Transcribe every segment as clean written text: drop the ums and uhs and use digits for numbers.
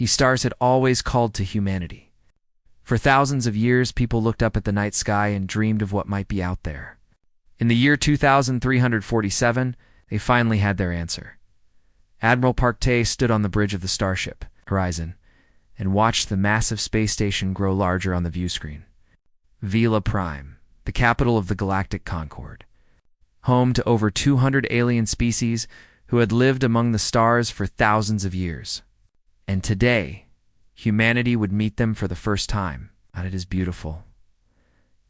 Stars had always called to humanity. For thousands of years, people looked up at the night sky and dreamed of what might be out there. In the year 2347, they finally had their answer. Admiral Park stood on the bridge of the starship horizon and watched the massive space station grow larger on the view screen. Vela Prime, the capital of the Galactic Concord, home to over 200 alien species who had lived among the stars for thousands of years. And today, humanity would meet them for the first time. "It is beautiful,"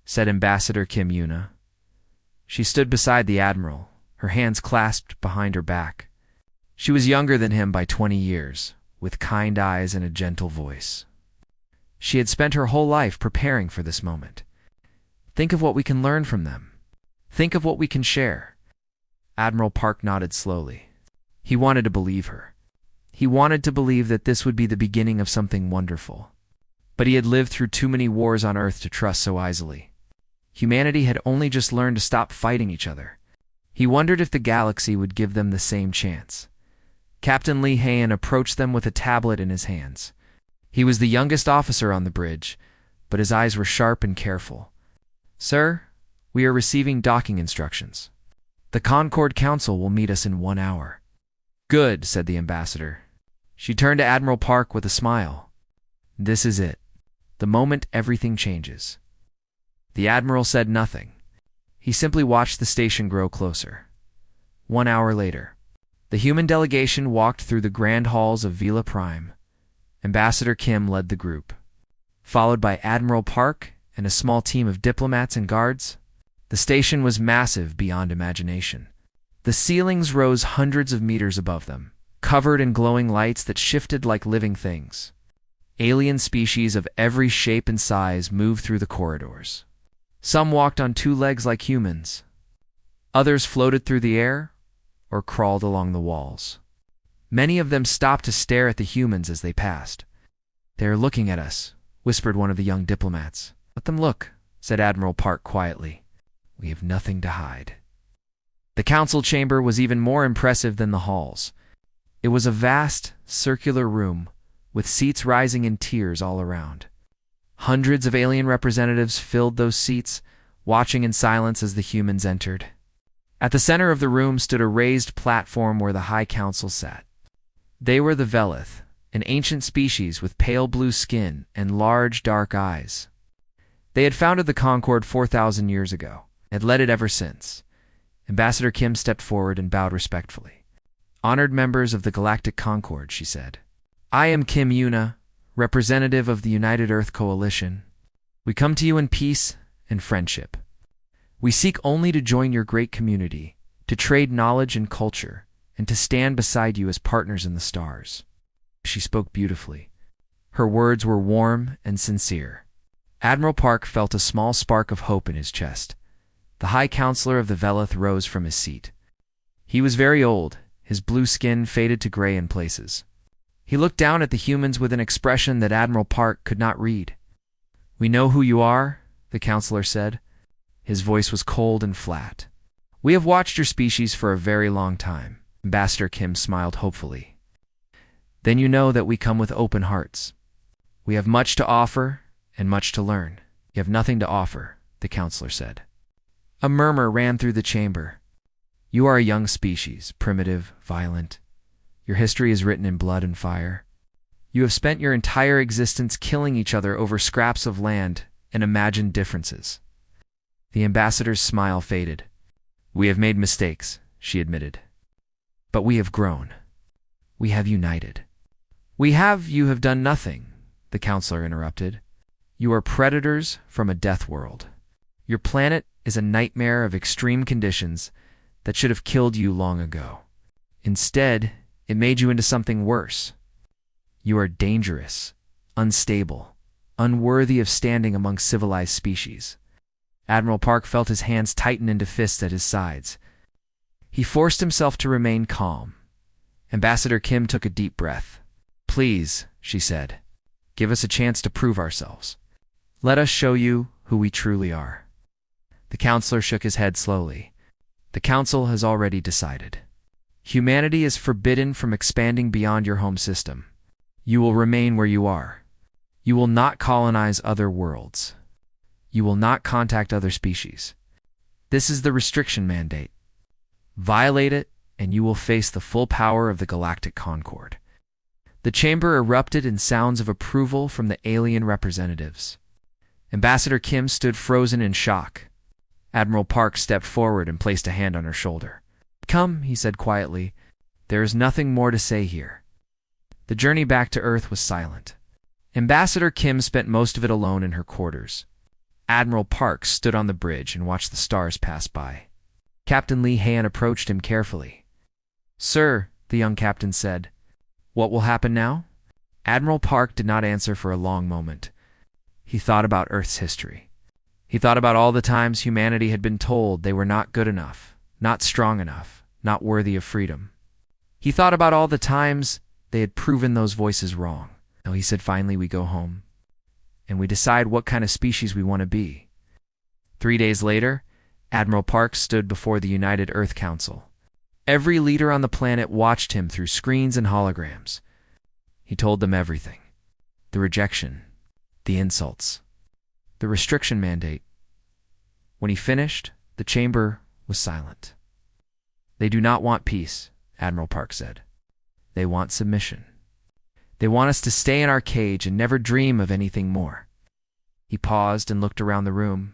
said Ambassador Kim Yuna. She stood beside the Admiral, her hands clasped behind her back. She was younger than him by 20 years, with kind eyes and a gentle voice. She had spent her whole life preparing for this moment. "Think of what we can learn from them. Think of what we can share." Admiral Park nodded slowly. He wanted to believe her. He wanted to believe that this would be the beginning of something wonderful. But he had lived through too many wars on Earth to trust so easily. Humanity had only just learned to stop fighting each other. He wondered if the galaxy would give them the same chance. Captain Lee Hayen approached them with a tablet in his hands. He was the youngest officer on the bridge, but his eyes were sharp and careful. "Sir, we are receiving docking instructions. The Concord Council will meet us in 1 hour." "Good," said the ambassador. She turned to Admiral Park with a smile. "This is it. The moment everything changes." The Admiral said nothing. He simply watched the station grow closer. 1 hour later, the human delegation walked through the grand halls of Vela Prime. Ambassador Kim led the group. Followed by Admiral Park and a small team of diplomats and guards, the station was massive beyond imagination. The ceilings rose hundreds of meters above them, covered in glowing lights that shifted like living things. Alien species of every shape and size moved through the corridors. Some walked on 2 legs like humans. Others floated through the air or crawled along the walls. Many of them stopped to stare at the humans as they passed. "They are looking at us," whispered one of the young diplomats. "Let them look," said Admiral Park quietly. "We have nothing to hide." The council chamber was even more impressive than the halls. It was a vast, circular room with seats rising in tiers all around. Hundreds of alien representatives filled those seats, watching in silence as the humans entered. At the center of the room stood a raised platform where the High Council sat. They were the Velith, an ancient species with pale blue skin and large, dark eyes. They had founded the Concord 4,000 years ago, and led it ever since. Ambassador Kim stepped forward and bowed respectfully. "Honored members of the Galactic Concord," she said. "I am Kim Yuna, representative of the United Earth Coalition. We come to you in peace and friendship. We seek only to join your great community, to trade knowledge and culture, and to stand beside you as partners in the stars." She spoke beautifully. Her words were warm and sincere. Admiral Park felt a small spark of hope in his chest. The High Counselor of the Velith rose from his seat. He was very old, his blue skin faded to gray in places. He looked down at the humans with an expression that Admiral Park could not read. "We know who you are," the counselor said. His voice was cold and flat. "We have watched your species for a very long time." Ambassador Kim smiled hopefully. "Then you know that we come with open hearts. We have much to offer and much to learn." "You have nothing to offer," the counselor said. A murmur ran through the chamber. "You are a young species, primitive, violent. Your history is written in blood and fire. You have spent your entire existence killing each other over scraps of land and imagined differences." The ambassador's smile faded. "We have made mistakes," she admitted. "But we have grown. We have united." You have done nothing," the counselor interrupted. "You are predators from a death world. Your planet is a nightmare of extreme conditions that should have killed you long ago. Instead, it made you into something worse. You are dangerous, unstable, unworthy of standing among civilized species." Admiral Park felt his hands tighten into fists at his sides. He forced himself to remain calm. Ambassador Kim took a deep breath. "Please," she said, "give us a chance to prove ourselves. Let us show you who we truly are." The counselor shook his head slowly. "The council has already decided. Humanity is forbidden from expanding beyond your home system. You will remain where you are. You will not colonize other worlds. You will not contact other species. This is the restriction mandate. Violate it, and you will face the full power of the Galactic Concord. The chamber erupted in sounds of approval from the alien representatives. Ambassador Kim stood frozen in shock. Admiral Park stepped forward and placed a hand on her shoulder. "Come," he said quietly. "There is nothing more to say here." The journey back to Earth was silent. Ambassador Kim spent most of it alone in her quarters. Admiral Park stood on the bridge and watched the stars pass by. Captain Lee Han approached him carefully. "Sir," the young captain said, "what will happen now?" Admiral Park did not answer for a long moment. He thought about Earth's history. He thought about all the times humanity had been told they were not good enough, not strong enough, not worthy of freedom. He thought about all the times they had proven those voices wrong. "No," he said finally, "we go home, and we decide what kind of species we want to be." 3 days later, Admiral Park stood before the United Earth Council. Every leader on the planet watched him through screens and holograms. He told them everything. The rejection, the insults, the restriction mandate. When he finished, the chamber was silent. "They do not want peace," Admiral Park said. "They want submission. They want us to stay in our cage and never dream of anything more." He paused and looked around the room.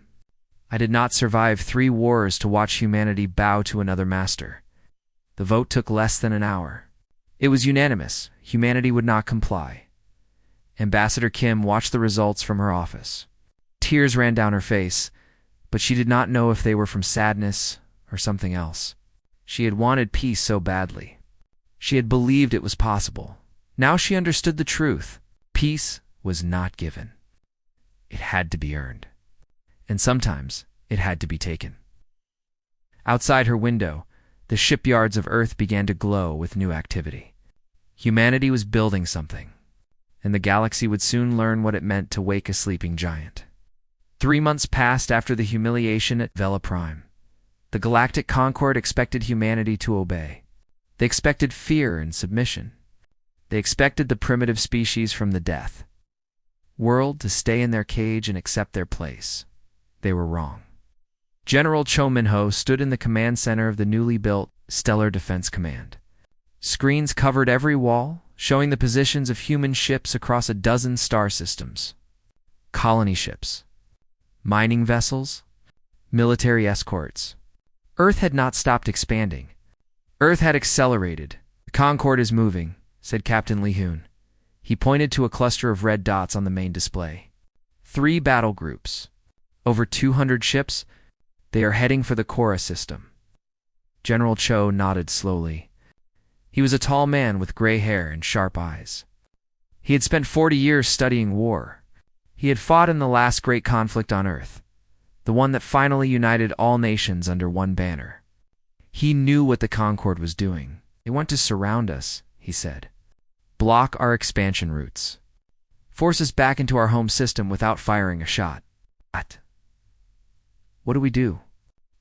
"I did not survive 3 wars to watch humanity bow to another master." The vote took less than an hour. It was unanimous. Humanity would not comply. Ambassador Kim watched the results from her office. Tears ran down her face, but she did not know if they were from sadness or something else. She had wanted peace so badly. She had believed it was possible. Now she understood the truth. Peace was not given. It had to be earned. And sometimes it had to be taken. Outside her window, the shipyards of Earth began to glow with new activity. Humanity was building something, and the galaxy would soon learn what it meant to wake a sleeping giant. 3 months passed after the humiliation at Vela Prime. The Galactic Concord expected humanity to obey. They expected fear and submission. They expected the primitive species from the death world to stay in their cage and accept their place. They were wrong. General Cho Min-ho stood in the command center of the newly built Stellar Defense Command. Screens covered every wall, showing the positions of human ships across a dozen star systems. Colony ships, mining vessels, military escorts. Earth had not stopped expanding. Earth had accelerated. "The Concord is moving," said Captain Lee Hoon. He pointed to a cluster of red dots on the main display. 3 battle groups. Over 200 ships. They are heading for the Cora system. General Cho nodded slowly. He was a tall man with gray hair and sharp eyes. He had spent 40 years studying war. He had fought in the last great conflict on Earth, the one that finally united all nations under one banner. He knew what the Concord was doing. "They want to surround us," he said. "Block our expansion routes. Force us back into our home system without firing a shot." "What do we do?"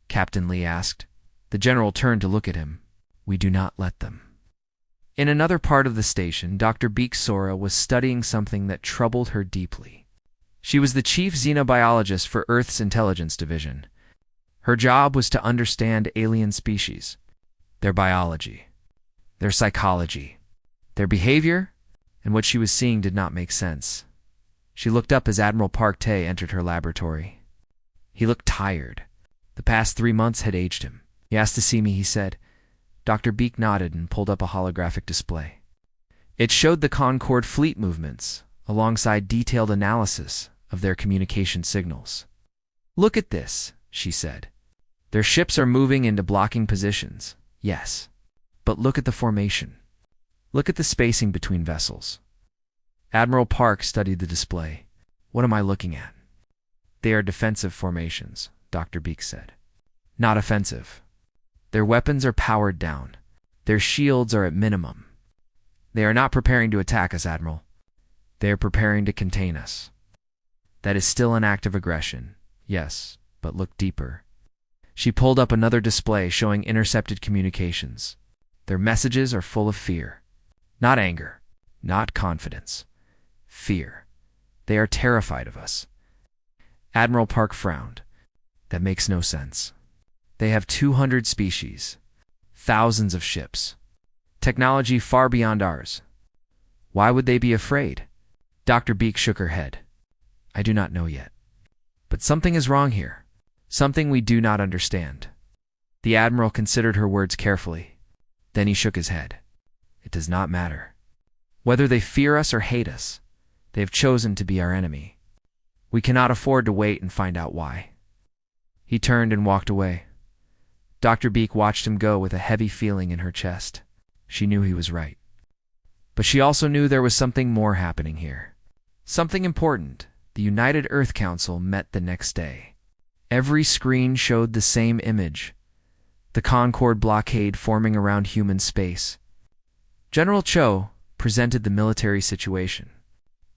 Captain Lee asked. The general turned to look at him. "We do not let them." In another part of the station, Dr. Beek Sora was studying something that troubled her deeply. She was the chief xenobiologist for Earth's intelligence division. Her job was to understand alien species, their biology, their psychology, their behavior, and what she was seeing did not make sense. She looked up as Admiral Park Tae entered her laboratory. He looked tired. The past 3 months had aged him. "He asked to see me," he said. Dr. Beek nodded and pulled up a holographic display. It showed the Concord fleet movements, alongside detailed analysis of their communication signals. "Look at this," she said. "Their ships are moving into blocking positions, yes. But look at the formation. Look at the spacing between vessels." Admiral Park studied the display. "What am I looking at?" "They are defensive formations," Dr. Beek said. "Not offensive. Their weapons are powered down. Their shields are at minimum. They are not preparing to attack us, Admiral. They are preparing to contain us. That is still an act of aggression, yes, but look deeper." She pulled up another display showing intercepted communications. Their messages are full of fear. Not anger, Not confidence. Fear. They are terrified of us. Admiral Park frowned. That makes no sense. They have 200 species, thousands of ships, technology far beyond ours. Why would they be afraid? Dr. Beak shook her head. I do not know yet. But something is wrong here. Something we do not understand. The Admiral considered her words carefully. Then he shook his head. It does not matter. Whether they fear us or hate us, they have chosen to be our enemy. We cannot afford to wait and find out why. He turned and walked away. Dr. Beak watched him go with a heavy feeling in her chest. She knew he was right. But she also knew there was something more happening here. Something important. The United Earth Council met the next day. Every screen showed the same image. The Concorde blockade forming around human space. General Cho presented the military situation.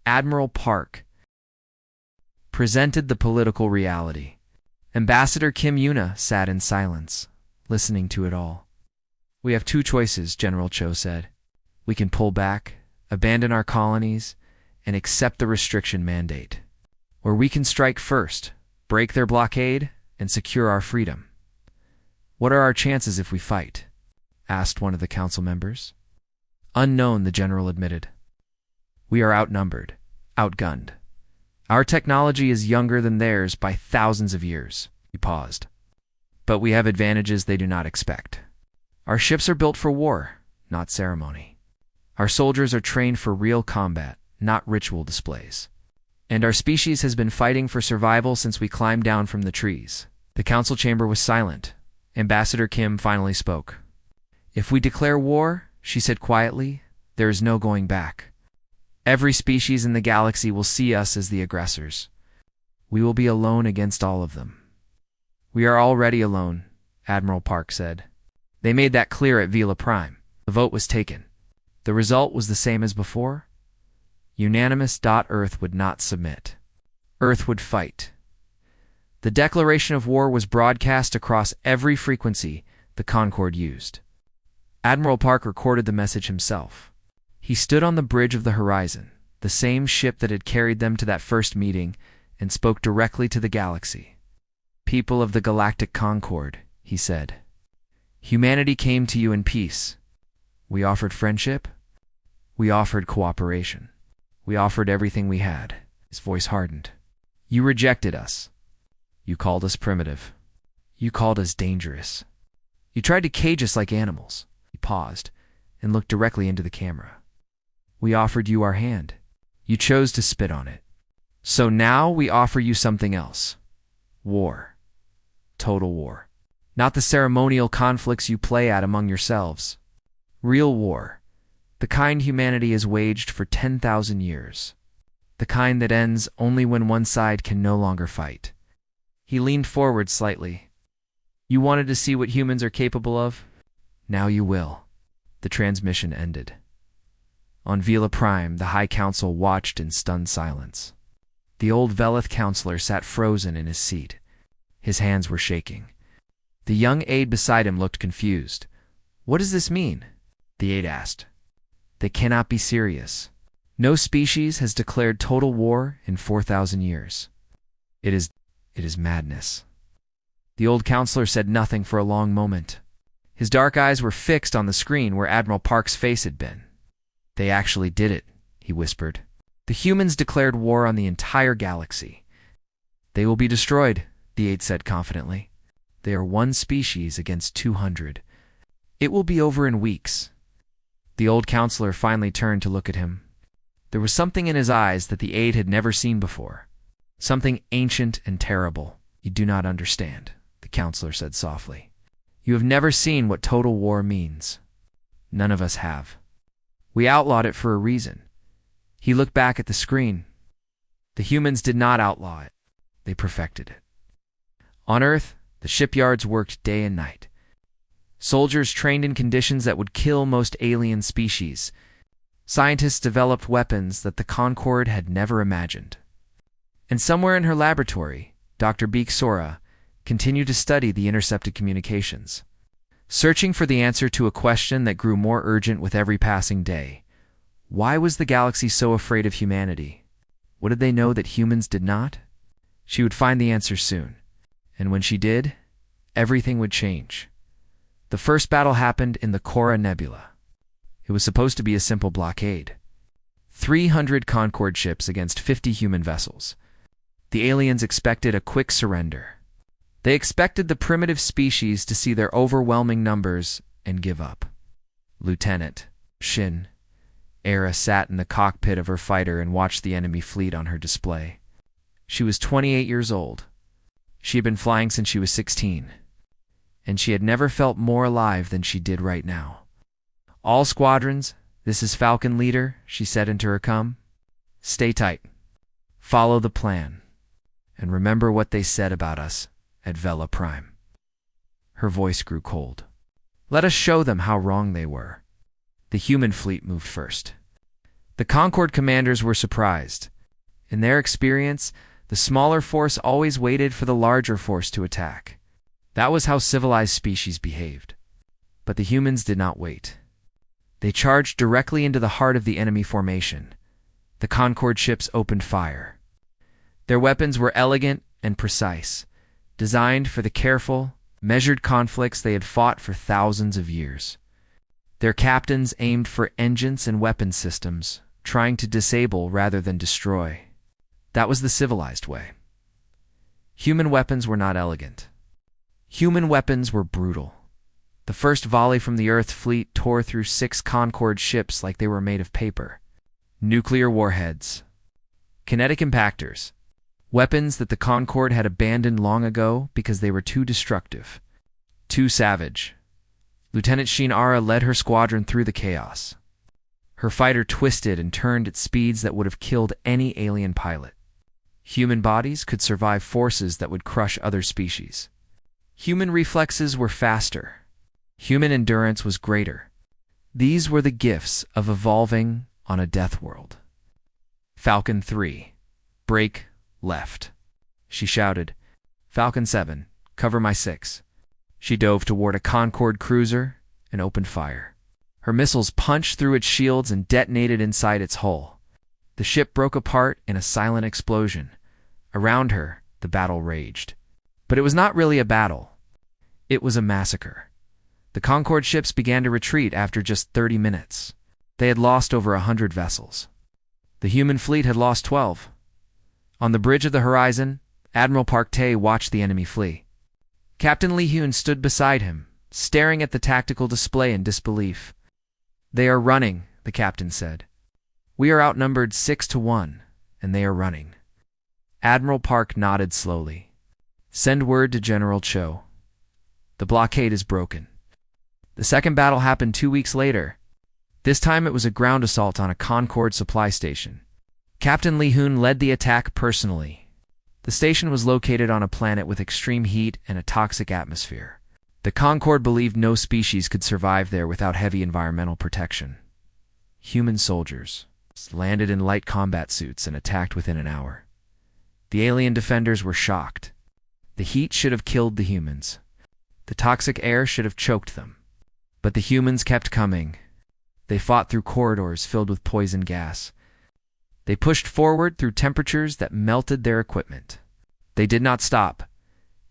Admiral Park presented the political reality. Ambassador Kim Yuna sat in silence, listening to it all. We have two choices, General Cho said. We can pull back, abandon our colonies, and accept the restriction mandate. Or we can strike first, break their blockade, and secure our freedom. What are our chances if we fight? Asked one of the council members. Unknown, the general admitted. We are outnumbered, outgunned. Our technology is younger than theirs by thousands of years. He paused. But we have advantages they do not expect. Our ships are built for war, not ceremony. Our soldiers are trained for real combat, not ritual displays. And our species has been fighting for survival since we climbed down from the trees. The council chamber was silent. Ambassador Kim finally spoke. If we declare war, she said quietly, there is no going back. Every species in the galaxy will see us as the aggressors. We will be alone against all of them. We are already alone, Admiral Park said. They made that clear at Vila Prime. The vote was taken. The result was the same as before. Unanimous. Earth would not submit. Earth would fight. The declaration of war was broadcast across every frequency the Concorde used. Admiral Park recorded the message himself. He stood on the bridge of the horizon, the same ship that had carried them to that first meeting, and spoke directly to the galaxy. People of the Galactic Concorde, he said. Humanity came to you in peace. We offered friendship. We offered cooperation. We offered everything we had. His voice hardened. You rejected us. You called us primitive. You called us dangerous. You tried to cage us like animals. He paused and looked directly into the camera. We offered you our hand. You chose to spit on it. So now we offer you something else. War. Total war. Not the ceremonial conflicts you play at among yourselves. Real war. The kind humanity has waged for 10,000 years. The kind that ends only when one side can no longer fight. He leaned forward slightly. You wanted to see what humans are capable of? Now you will. The transmission ended. On Vila Prime, the High Council watched in stunned silence. The old Velith counselor sat frozen in his seat. His hands were shaking. The young aide beside him looked confused. What does this mean? The aide asked. They cannot be serious. No species has declared total war in 4,000 years. It is madness. The old counselor said nothing for a long moment. His dark eyes were fixed on the screen where Admiral Park's face had been. They actually did it, he whispered. The humans declared war on the entire galaxy. They will be destroyed, the aide said confidently. They are one species against 200. It will be over in weeks. The old counselor finally turned to look at him. There was something in his eyes that the aide had never seen before. Something ancient and terrible. You do not understand, the counselor said softly. You have never seen what total war means. None of us have. We outlawed it for a reason. He looked back at the screen. The humans did not outlaw it. They perfected it. On Earth, the shipyards worked day and night. Soldiers trained in conditions that would kill most alien species. Scientists developed weapons that the Concorde had never imagined. And somewhere in her laboratory, Dr. Beak Sora continued to study the intercepted communications. Searching for the answer to a question that grew more urgent with every passing day. Why was the galaxy so afraid of humanity? What did they know that humans did not? She would find the answer soon. And when she did, everything would change. The first battle happened in the Cora Nebula. It was supposed to be a simple blockade. 300 Concord ships against 50 human vessels. The aliens expected a quick surrender. They expected the primitive species to see their overwhelming numbers and give up. Lieutenant Shin Era sat in the cockpit of her fighter and watched the enemy fleet on her display. She was 28 years old. She had been flying since she was 16, and she had never felt more alive than she did right now. "All squadrons, this is Falcon Leader," she said into her com. "Stay tight. Follow the plan. And remember what they said about us at Vela Prime." Her voice grew cold. "Let us show them how wrong they were." The human fleet moved first. The Concord commanders were surprised. In their experience, the smaller force always waited for the larger force to attack. That was how civilized species behaved. But the humans did not wait. They charged directly into the heart of the enemy formation. The Concord ships opened fire. Their weapons were elegant and precise, designed for the careful, measured conflicts they had fought for thousands of years. Their captains aimed for engines and weapon systems, trying to disable rather than destroy. That was the civilized way. Human weapons were not elegant. Human weapons were brutal. The first volley from the Earth fleet tore through 6 Concord ships like they were made of paper. Nuclear warheads. Kinetic impactors. Weapons that the Concord had abandoned long ago because they were too destructive. Too savage. Lieutenant Shinara led her squadron through the chaos. Her fighter twisted and turned at speeds that would have killed any alien pilot. Human bodies could survive forces that would crush other species. Human reflexes were faster. Human endurance was greater. These were the gifts of evolving on a death world. Falcon 3. Break left. She shouted. Falcon 7. Cover my 6. She dove toward a Concord cruiser and opened fire. Her missiles punched through its shields and detonated inside its hull. The ship broke apart in a silent explosion. Around her, the battle raged. But it was not really a battle. It was a massacre. The Concord ships began to retreat after just 30 minutes. They had lost over 100 vessels. The human fleet had lost 12. On the bridge of the horizon, Admiral Park Tae watched the enemy flee. Captain Lee Hyun stood beside him, staring at the tactical display in disbelief. "They are running," the captain said. "We are outnumbered 6-1, and they are running." Admiral Park nodded slowly. "Send word to General Cho. The blockade is broken." The second battle happened 2 weeks later. This time it was a ground assault on a Concord supply station. Captain Lee Hyun led the attack personally. The station was located on a planet with extreme heat and a toxic atmosphere. The Concord believed no species could survive there without heavy environmental protection. Human soldiers landed in light combat suits and attacked within an hour. The alien defenders were shocked. The heat should have killed the humans. The toxic air should have choked them. But the humans kept coming. They fought through corridors filled with poison gas. They pushed forward through temperatures that melted their equipment. They did not stop.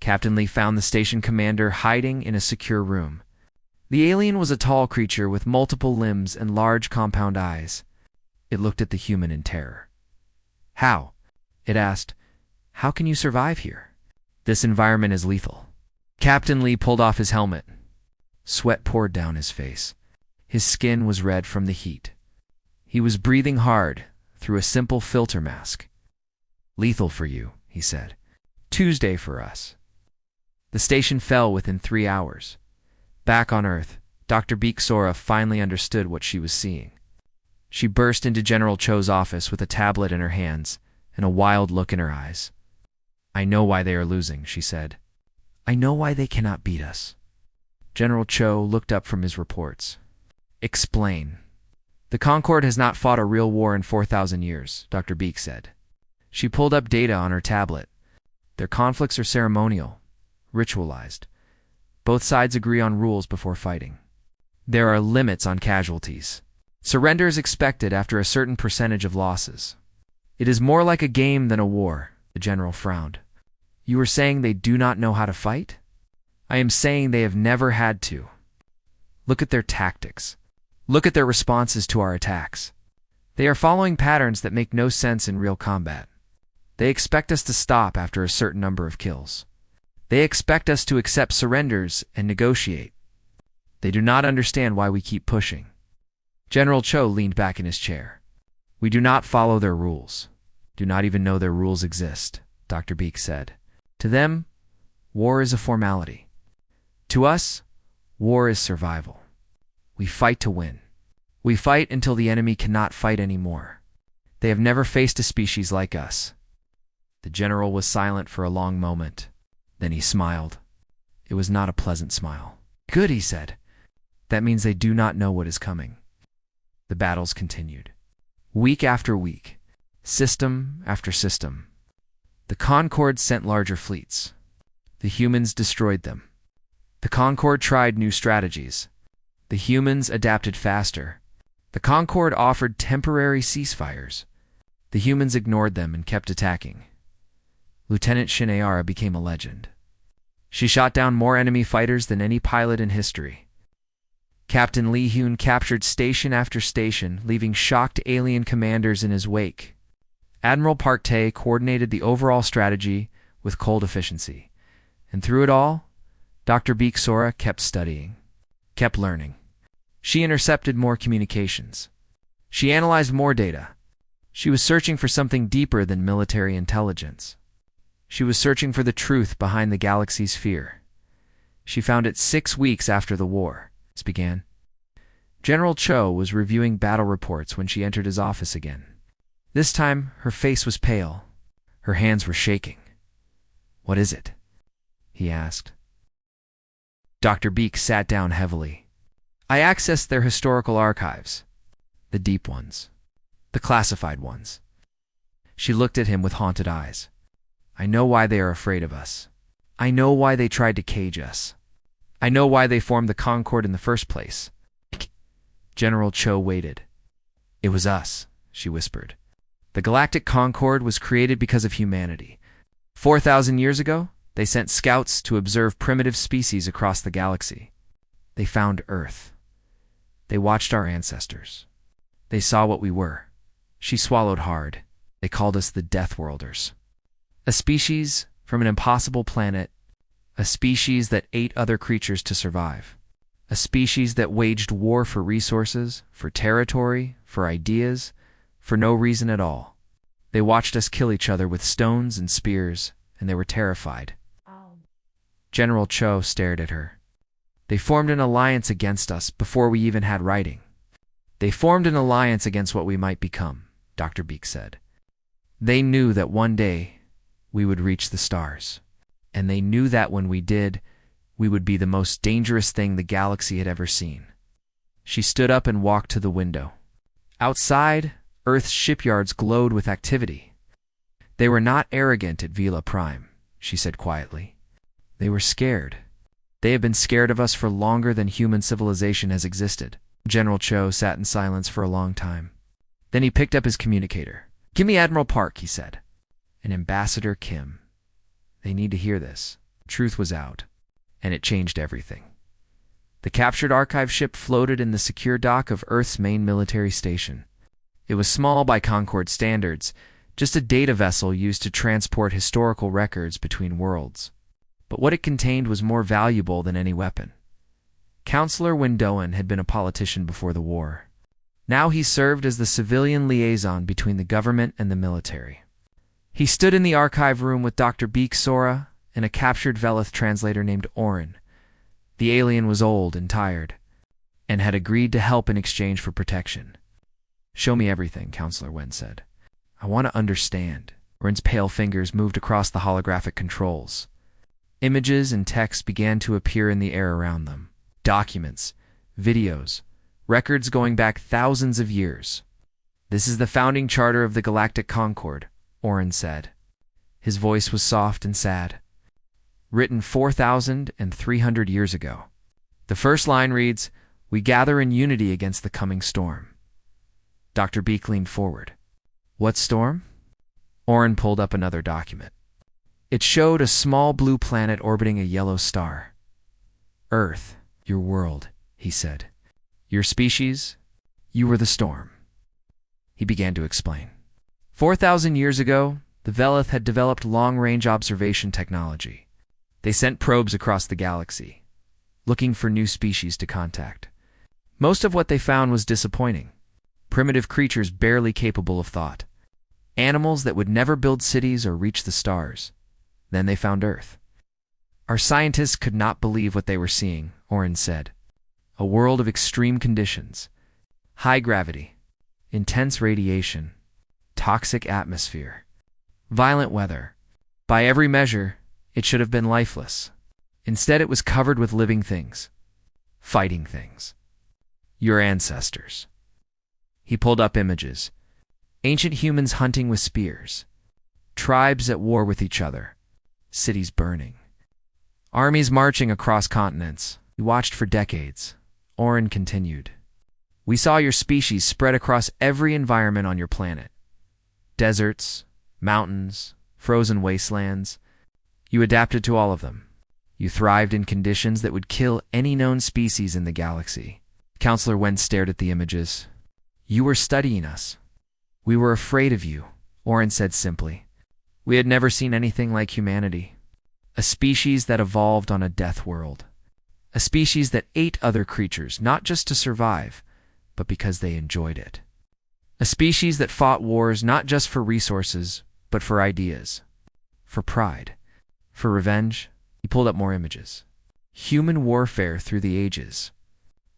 Captain Lee found the station commander hiding in a secure room. The alien was a tall creature with multiple limbs and large compound eyes. It looked at the human in terror. "How?" it asked. "How can you survive here? This environment is lethal." Captain Lee pulled off his helmet. Sweat poured down his face. His skin was red from the heat. He was breathing hard through a simple filter mask. "Lethal for you," he said. "Tuesday for us." The station fell within 3 hours. Back on Earth, Dr. Beeksora finally understood what she was seeing. She burst into General Cho's office with a tablet in her hands and a wild look in her eyes. "I know why they are losing," she said. "I know why they cannot beat us." General Cho looked up from his reports. "Explain." "The Concord has not fought a real war in 4,000 years, Dr. Beek said. She pulled up data on her tablet. Their conflicts are ceremonial, ritualized. Both sides agree on rules before fighting. There are limits on casualties. Surrender is expected after a certain percentage of losses. It is more like a game than a war, the general frowned. You are saying they do not know how to fight? I am saying they have never had to. Look at their tactics. Look at their responses to our attacks. They are following patterns that make no sense in real combat. They expect us to stop after a certain number of kills. They expect us to accept surrenders and negotiate. They do not understand why we keep pushing. General Cho leaned back in his chair. We do not follow their rules. Do not even know their rules exist, Dr. Beek said. To them, war is a formality. To us, war is survival. We fight to win. We fight until the enemy cannot fight anymore. They have never faced a species like us. The general was silent for a long moment. Then he smiled. It was not a pleasant smile. Good, he said. That means they do not know what is coming. The battles continued. Week after week, system after system. The Concord sent larger fleets. The humans destroyed them. The Concord tried new strategies. The humans adapted faster. The Concord offered temporary ceasefires. The humans ignored them and kept attacking. Lieutenant Shineara became a legend. She shot down more enemy fighters than any pilot in history. Captain Lee Hyun captured station after station, leaving shocked alien commanders in his wake. Admiral Park Tae coordinated the overall strategy with cold efficiency. And through it all, Dr. Beek Sora kept studying, kept learning. She intercepted more communications. She analyzed more data. She was searching for something deeper than military intelligence. She was searching for the truth behind the galaxy's fear. She found it 6 weeks after the war began. General Cho was reviewing battle reports when she entered his office again. This time, her face was pale. Her hands were shaking. What is it? He asked. Dr. Beek sat down heavily. I accessed their historical archives. The deep ones. The classified ones. She looked at him with haunted eyes. I know why they are afraid of us. I know why they tried to cage us. I know why they formed the Concord in the first place. General Cho waited. It was us, she whispered. The Galactic Concord was created because of humanity. 4,000 years ago, they sent scouts to observe primitive species across the galaxy. They found Earth. They watched our ancestors. They saw what we were. She swallowed hard. They called us the Death Worlders. A species from an impossible planet. A species that ate other creatures to survive. A species that waged war for resources, for territory, for ideas, for no reason at all. They watched us kill each other with stones and spears, and they were terrified. General Cho stared at her. They formed an alliance against us before we even had writing. They formed an alliance against what we might become, Dr. Beek said. They knew that one day we would reach the stars. And they knew that when we did, we would be the most dangerous thing the galaxy had ever seen. She stood up and walked to the window. Outside, Earth's shipyards glowed with activity. They were not arrogant at Vila Prime, she said quietly. They were scared. They have been scared of us for longer than human civilization has existed. General Cho sat in silence for a long time. Then he picked up his communicator. Give me Admiral Park, he said. And Ambassador Kim. They need to hear this. Truth was out, and it changed everything. The captured archive ship floated in the secure dock of Earth's main military station. It was small by Concord standards, just a data vessel used to transport historical records between worlds. But what it contained was more valuable than any weapon. Counselor Windoan had been a politician before the war. Now he served as the civilian liaison between the government and the military. He stood in the archive room with Dr. Beek Sora and a captured Velith translator named Orin. The alien was old and tired, and had agreed to help in exchange for protection. Show me everything, Counselor Wen said. I want to understand. Orin's pale fingers moved across the holographic controls. Images and text began to appear in the air around them. Documents, videos, records going back thousands of years. This is the founding charter of the Galactic Concord, Orin said. His voice was soft and sad. Written 4,300 years ago. The first line reads, "We gather in unity against the coming storm." Dr. Beak leaned forward. What storm? Oren pulled up another document. It showed a small blue planet orbiting a yellow star. Earth, your world, he said. Your species, you were the storm. He began to explain. 4,000 years ago, the Velith had developed long-range observation technology. They sent probes across the galaxy, looking for new species to contact. Most of what they found was disappointing. Primitive creatures barely capable of thought. Animals that would never build cities or reach the stars. Then they found Earth. Our scientists could not believe what they were seeing, Oren said. A world of extreme conditions. High gravity, intense radiation, toxic atmosphere, violent weather. By every measure, it should have been lifeless. Instead, it was covered with living things. Fighting things. Your ancestors. He pulled up images. Ancient humans hunting with spears. Tribes at war with each other. Cities burning. Armies marching across continents. We watched for decades. Oren continued. We saw your species spread across every environment on your planet. Deserts, mountains, frozen wastelands. You adapted to all of them. You thrived in conditions that would kill any known species in the galaxy. Counselor Wen stared at the images. You were studying us. We were afraid of you, Oren said simply. We had never seen anything like humanity. A species that evolved on a death world. A species that ate other creatures, not just to survive, but because they enjoyed it. A species that fought wars not just for resources, but for ideas. For pride. For revenge. He pulled up more images. Human warfare through the ages.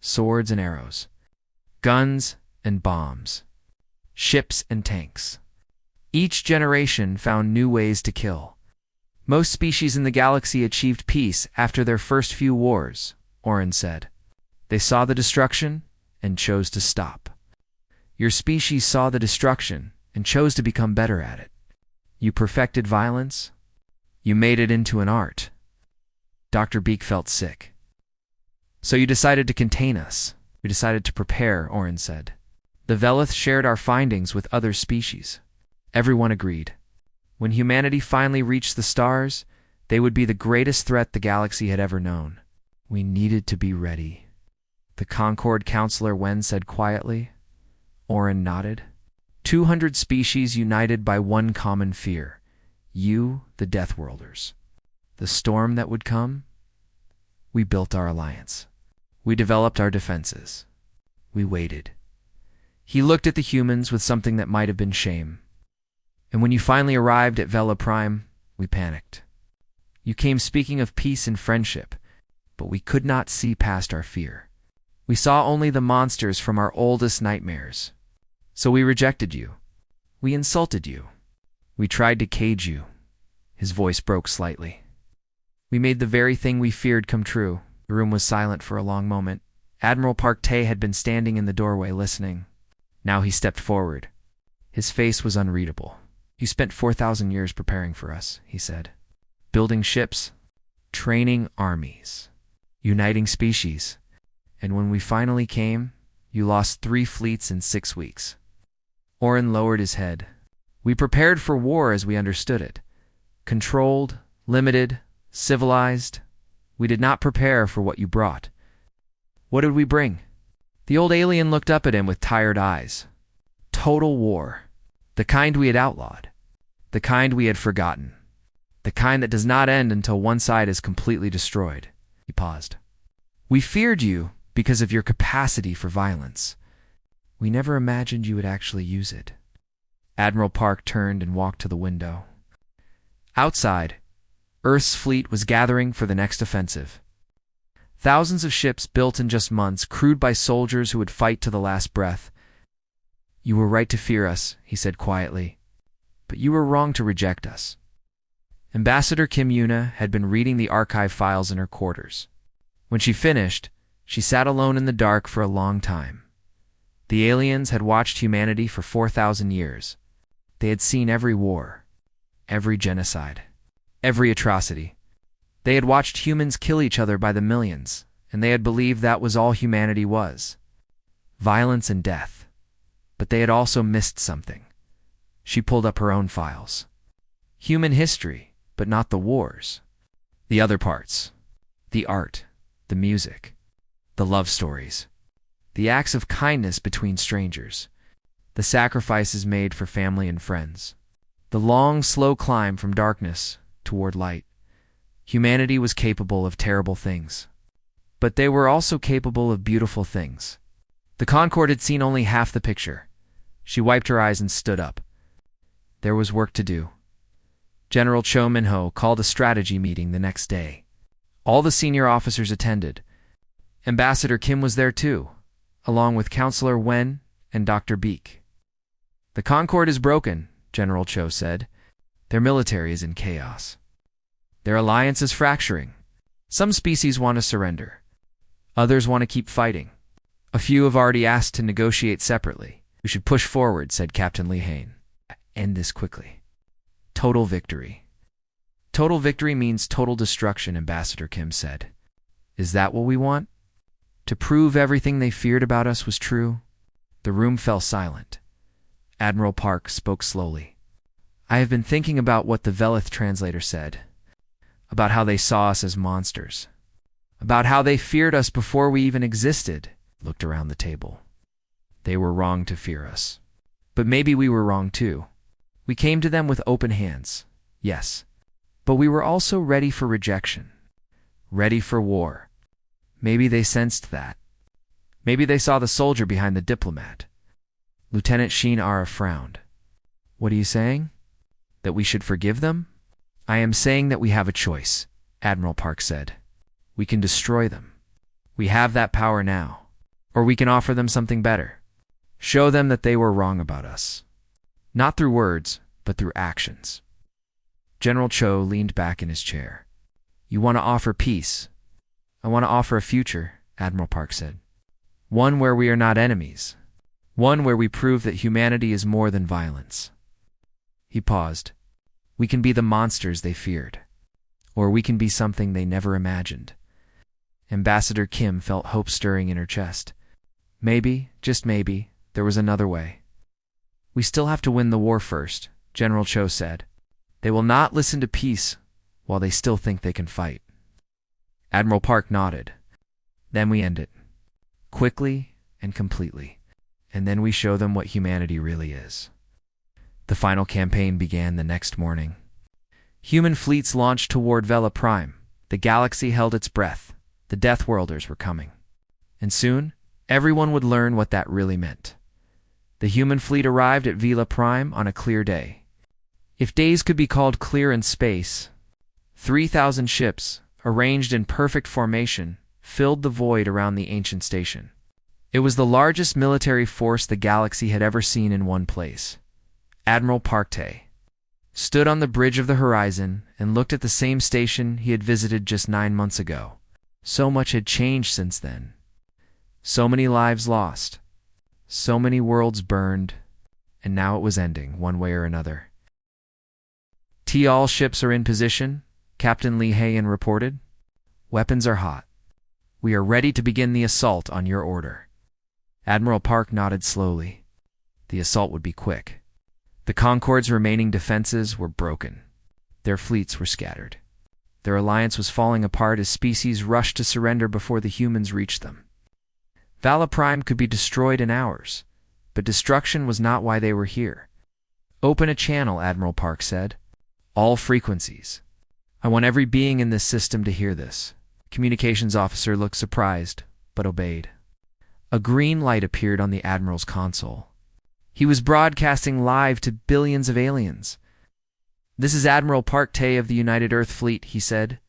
Swords and arrows. Guns and bombs. Ships and tanks. Each generation found new ways to kill. Most species in the galaxy achieved peace after their first few wars, Oren said. They saw the destruction and chose to stop. Your species saw the destruction and chose to become better at it. You perfected violence. You made it into an art. Dr. Beak felt sick. So you decided to contain us. We decided to prepare, Oren said. The Velith shared our findings with other species. Everyone agreed. When humanity finally reached the stars, they would be the greatest threat the galaxy had ever known. We needed to be ready. The Concord Counselor Wen said quietly. Oren nodded. 200 species united by one common fear. You, the Deathworlders. The storm that would come? We built our alliance. We developed our defenses. We waited. He looked at the humans with something that might have been shame. And when you finally arrived at Vela Prime, we panicked. You came speaking of peace and friendship, but we could not see past our fear. We saw only the monsters from our oldest nightmares. So we rejected you. We insulted you. We tried to cage you. His voice broke slightly. We made the very thing we feared come true. The room was silent for a long moment. Admiral Park Tae had been standing in the doorway listening. Now he stepped forward. His face was unreadable. You spent 4,000 years preparing for us, he said. Building ships, training armies, uniting species. And when we finally came, you lost 3 fleets in 6 weeks. Oren lowered his head. We prepared for war as we understood it. Controlled, limited, civilized. We did not prepare for what you brought. What did we bring? The old alien looked up at him with tired eyes. Total war. The kind we had outlawed. The kind we had forgotten. The kind that does not end until one side is completely destroyed. He paused. We feared you because of your capacity for violence. We never imagined you would actually use it. Admiral Park turned and walked to the window. Outside, Earth's fleet was gathering for the next offensive. Thousands of ships built in just months, crewed by soldiers who would fight to the last breath. You were right to fear us, he said quietly, but you were wrong to reject us. Ambassador Kim Yuna had been reading the archive files in her quarters. When she finished, she sat alone in the dark for a long time. The aliens had watched humanity for 4,000 years. They had seen every war, every genocide, every atrocity. They had watched humans kill each other by the millions, and they had believed that was all humanity was. Violence and death. But they had also missed something. She pulled up her own files. Human history, but not the wars. The other parts. The art, the music, the love stories, the acts of kindness between strangers, the sacrifices made for family and friends, the long, slow climb from darkness toward light. Humanity was capable of terrible things, but they were also capable of beautiful things. The Concorde had seen only half the picture. She wiped her eyes and stood up. There was work to do. General Cho Min-ho called a strategy meeting the next day. All the senior officers attended. Ambassador Kim was there too, along with Counselor Wen and Dr. Beek. The Concorde is broken, General Cho said. Their military is in chaos. Their alliance is fracturing. Some species want to surrender. Others want to keep fighting. A few have already asked to negotiate separately. We should push forward, said Captain Lee Hain. End this quickly. Total victory. Total victory means total destruction, Ambassador Kim said. Is that what we want? To prove everything they feared about us was true? The room fell silent. Admiral Park spoke slowly. I have been thinking about what the Velith translator said. About how they saw us as monsters. About how they feared us before we even existed. Looked around the table. They were wrong to fear us. But maybe we were wrong too. We came to them with open hands, yes. But we were also ready for rejection. Ready for war. Maybe they sensed that. Maybe they saw the soldier behind the diplomat. Lieutenant Shin Ara frowned. What are you saying? That we should forgive them? I am saying that we have a choice, Admiral Park said. We can destroy them. We have that power now. Or we can offer them something better. Show them that they were wrong about us. Not through words, but through actions. General Cho leaned back in his chair. You want to offer peace? I want to offer a future, Admiral Park said. One where we are not enemies. One where we prove that humanity is more than violence. He paused. We can be the monsters they feared. Or we can be something they never imagined. Ambassador Kim felt hope stirring in her chest. Maybe, just maybe, there was another way. We still have to win the war first, General Cho said. They will not listen to peace while they still think they can fight. Admiral Park nodded. Then we end it. Quickly and completely. And then we show them what humanity really is. The final campaign began the next morning. Human fleets launched toward Vela Prime. The galaxy held its breath. The Death Worlders were coming. And soon, everyone would learn what that really meant. The human fleet arrived at Vela Prime on a clear day. If days could be called clear in space, 3,000 ships, arranged in perfect formation, filled the void around the ancient station. It was the largest military force the galaxy had ever seen in one place. Admiral Park Tae stood on the bridge of the horizon and looked at the same station he had visited just 9 months ago. So much had changed since then. So many lives lost. So many worlds burned. And now it was ending, one way or another. All ships are in position, Captain Lee Haen reported. Weapons are hot. We are ready to begin the assault on your order. Admiral Park nodded slowly. The assault would be quick. The Concorde's remaining defenses were broken. Their fleets were scattered. Their alliance was falling apart as species rushed to surrender before the humans reached them. Vala Prime could be destroyed in hours, but destruction was not why they were here. Open a channel, Admiral Park said. All frequencies. I want every being in this system to hear this. Communications officer looked surprised, but obeyed. A green light appeared on the Admiral's console. He was broadcasting live to billions of aliens. This is Admiral Park Tae of the United Earth Fleet, he said.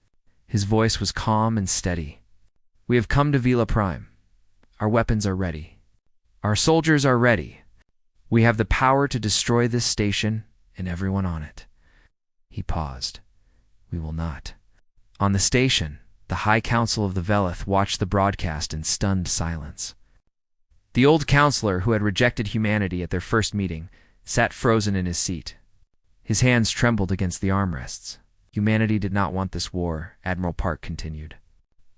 His voice was calm and steady. We have come to Vela Prime. Our weapons are ready. Our soldiers are ready. We have the power to destroy this station and everyone on it. He paused. We will not. On the station, the High Council of the Velith watched the broadcast in stunned silence. The old counselor who had rejected humanity at their first meeting sat frozen in his seat. His hands trembled against the armrests. Humanity did not want this war, Admiral Park continued.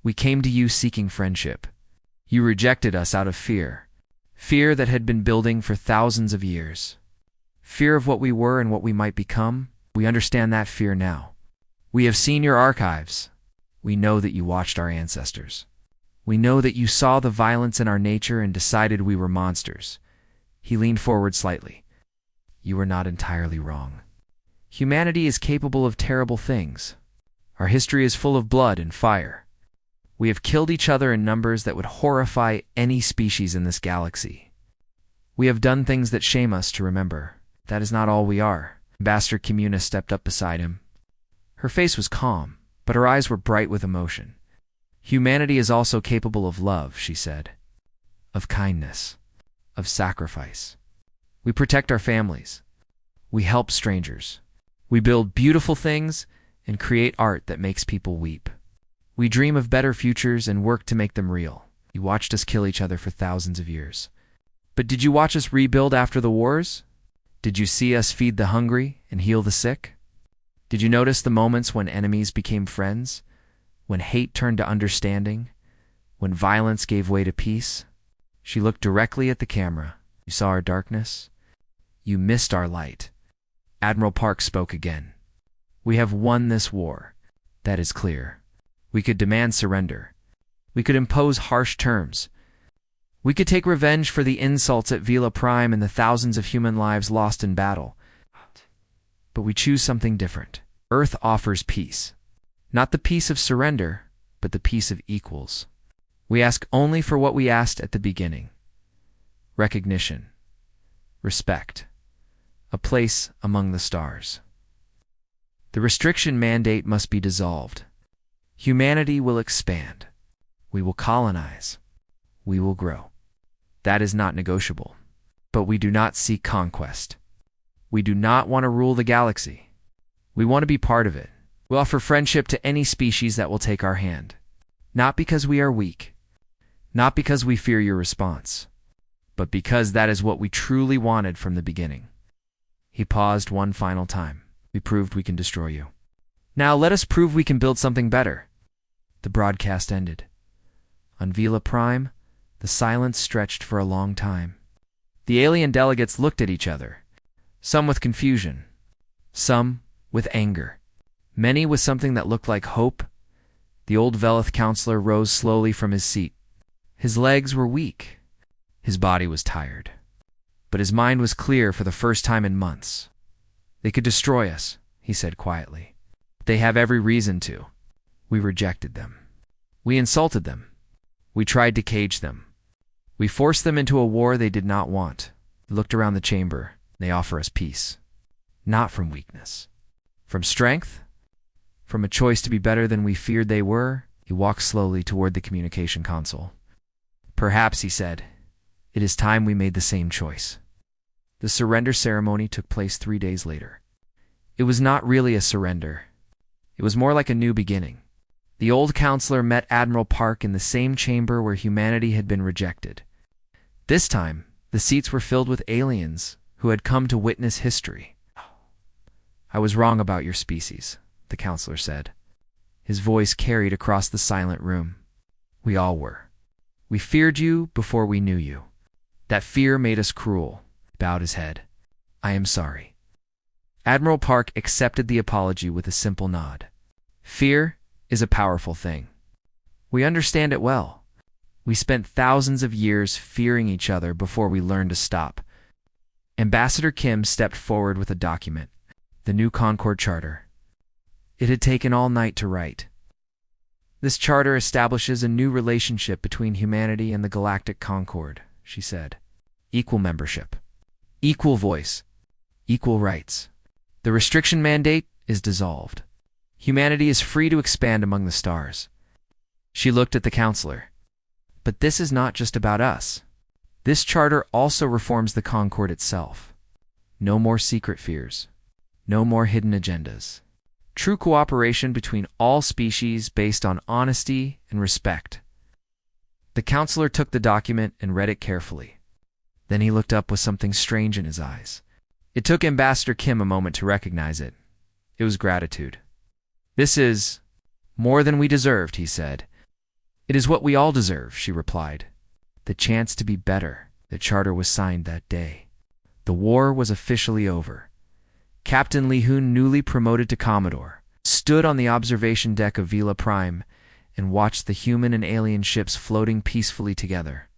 We came to you seeking friendship. You rejected us out of fear. Fear that had been building for thousands of years. Fear of what we were and what we might become. We understand that fear now. We have seen your archives. We know that you watched our ancestors. We know that you saw the violence in our nature and decided we were monsters. He leaned forward slightly. You were not entirely wrong. Humanity is capable of terrible things. Our history is full of blood and fire. We have killed each other in numbers that would horrify any species in this galaxy. We have done things that shame us to remember. That is not all we are. Ambassador Kimuna stepped up beside him. Her face was calm, but her eyes were bright with emotion. Humanity is also capable of love, she said. Of kindness. Of sacrifice. We protect our families. We help strangers. We build beautiful things and create art that makes people weep. We dream of better futures and work to make them real. You watched us kill each other for thousands of years. But did you watch us rebuild after the wars? Did you see us feed the hungry and heal the sick? Did you notice the moments when enemies became friends? When hate turned to understanding? When violence gave way to peace? She looked directly at the camera. You saw our darkness? You missed our light. Admiral Park spoke again. We have won this war. That is clear. We could demand surrender. We could impose harsh terms. We could take revenge for the insults at Vila Prime and the thousands of human lives lost in battle. But we choose something different. Earth offers peace. Not the peace of surrender, but the peace of equals. We ask only for what we asked at the beginning. Recognition. Respect. A place among the stars. The restriction mandate must be dissolved. Humanity will expand. We will colonize. We will grow. That is not negotiable. But we do not seek conquest. We do not want to rule the galaxy. We want to be part of it. We offer friendship to any species that will take our hand. Not because we are weak. Not because we fear your response. But because that is what we truly wanted from the beginning. He paused one final time. We proved we can destroy you. Now let us prove we can build something better. The broadcast ended. On Vila Prime, the silence stretched for a long time. The alien delegates looked at each other, some with confusion, some with anger, many with something that looked like hope. The old Velith counselor rose slowly from his seat. His legs were weak. His body was tired. But his mind was clear for the first time in months. They could destroy us, he said quietly. They have every reason to. We rejected them. We insulted them. We tried to cage them. We forced them into a war they did not want. He looked around the chamber. They offer us peace. Not from weakness. From strength? From a choice to be better than we feared they were? He walked slowly toward the communication console. Perhaps, he said, it is time we made the same choice. The surrender ceremony took place 3 days later. It was not really a surrender. It was more like a new beginning. The old counselor met Admiral Park in the same chamber where humanity had been rejected. This time, the seats were filled with aliens who had come to witness history. I was wrong about your species, the counselor said. His voice carried across the silent room. We all were. We feared you before we knew you. That fear made us cruel. He bowed his head. I am sorry. Admiral Park accepted the apology with a simple nod. Fear is a powerful thing. We understand it well. We spent thousands of years fearing each other before we learned to stop. Ambassador Kim stepped forward with a document, the new Concord Charter. It had taken all night to write. This charter establishes a new relationship between humanity and the Galactic Concord, she said. Equal membership. Equal voice. Equal rights. The restriction mandate is dissolved. Humanity is free to expand among the stars. She looked at the counselor. But this is not just about us. This charter also reforms the Concord itself. No more secret fears. No more hidden agendas. True cooperation between all species based on honesty and respect. The counselor took the document and read it carefully. Then he looked up with something strange in his eyes. It took Ambassador Kim a moment to recognize it. It was gratitude. This is more than we deserved, he said. It is what we all deserve, she replied. The chance to be better. The charter was signed that day. The war was officially over. Captain Li Hun, newly promoted to Commodore, stood on the observation deck of Vela Prime and watched the human and alien ships floating peacefully together.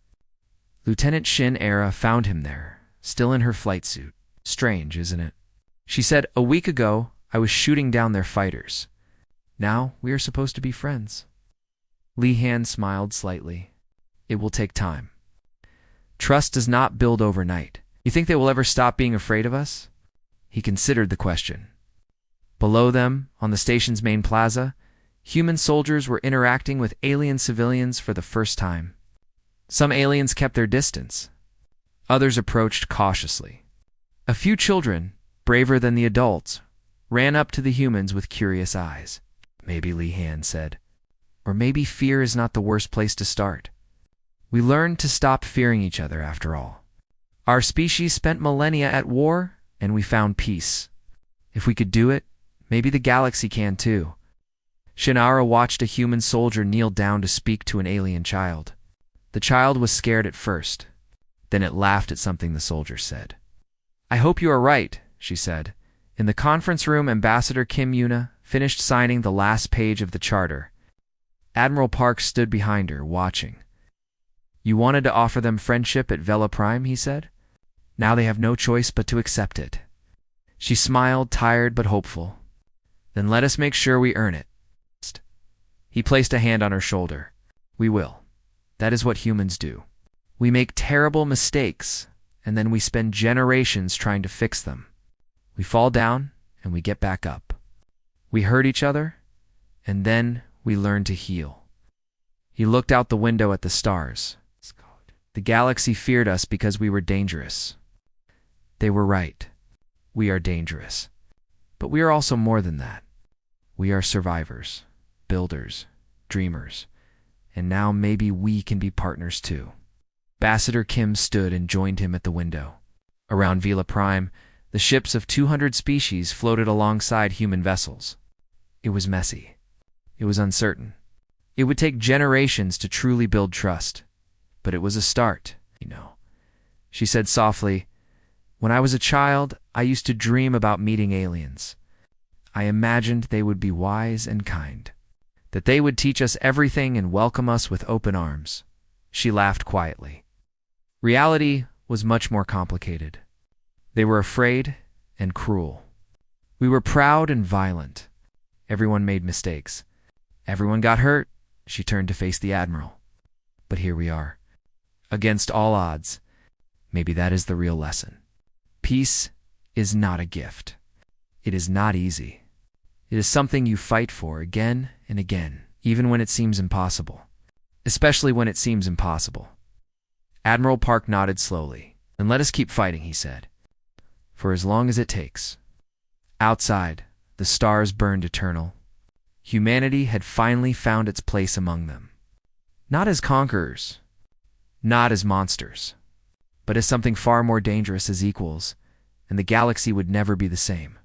Lieutenant Shin Era found him there, still in her flight suit. Strange, isn't it? She said, "A week ago, I was shooting down their fighters. Now we are supposed to be friends." Li Han smiled slightly. "It will take time. Trust does not build overnight. You think they will ever stop being afraid of us?" He considered the question. Below them, on the station's main plaza, human soldiers were interacting with alien civilians for the first time. Some aliens kept their distance. Others approached cautiously. A few children, braver than the adults, ran up to the humans with curious eyes. "Maybe," Li Han said. "Or maybe fear is not the worst place to start. We learned to stop fearing each other after all. Our species spent millennia at war, and we found peace. If we could do it, maybe the galaxy can too." Shinara watched a human soldier kneel down to speak to an alien child. The child was scared at first. Then it laughed at something the soldier said. "I hope you are right," she said. In the conference room, Ambassador Kim Yuna finished signing the last page of the charter. Admiral Park stood behind her, watching. "You wanted to offer them friendship at Vela Prime," he said. "Now they have no choice but to accept it." She smiled, tired but hopeful. "Then let us make sure we earn it." He placed a hand on her shoulder. "We will. That is what humans do. We make terrible mistakes, and then we spend generations trying to fix them. We fall down, and we get back up. We hurt each other, and then we learn to heal." He looked out the window at the stars. "The galaxy feared us because we were dangerous. They were right. We are dangerous. But we are also more than that. We are survivors, builders, dreamers, and now maybe we can be partners too." Ambassador Kim stood and joined him at the window. Around Vela Prime, the ships of 200 species floated alongside human vessels. It was messy. It was uncertain. It would take generations to truly build trust. But it was a start, you know. She said softly, "When I was a child, I used to dream about meeting aliens. I imagined they would be wise and kind, that they would teach us everything and welcome us with open arms." She laughed quietly. Reality was much more complicated. They were afraid and cruel. We were proud and violent. Everyone made mistakes. Everyone got hurt. She turned to face the Admiral. But here we are. Against all odds. Maybe that is the real lesson. Peace is not a gift. It is not easy. It is something you fight for again and again, even when it seems impossible. Especially when it seems impossible. Admiral Park nodded slowly. "Then let us keep fighting," he said. "For as long as it takes." Outside, the stars burned eternal. Humanity had finally found its place among them. Not as conquerors, not as monsters, but as something far more dangerous, as equals, and the galaxy would never be the same.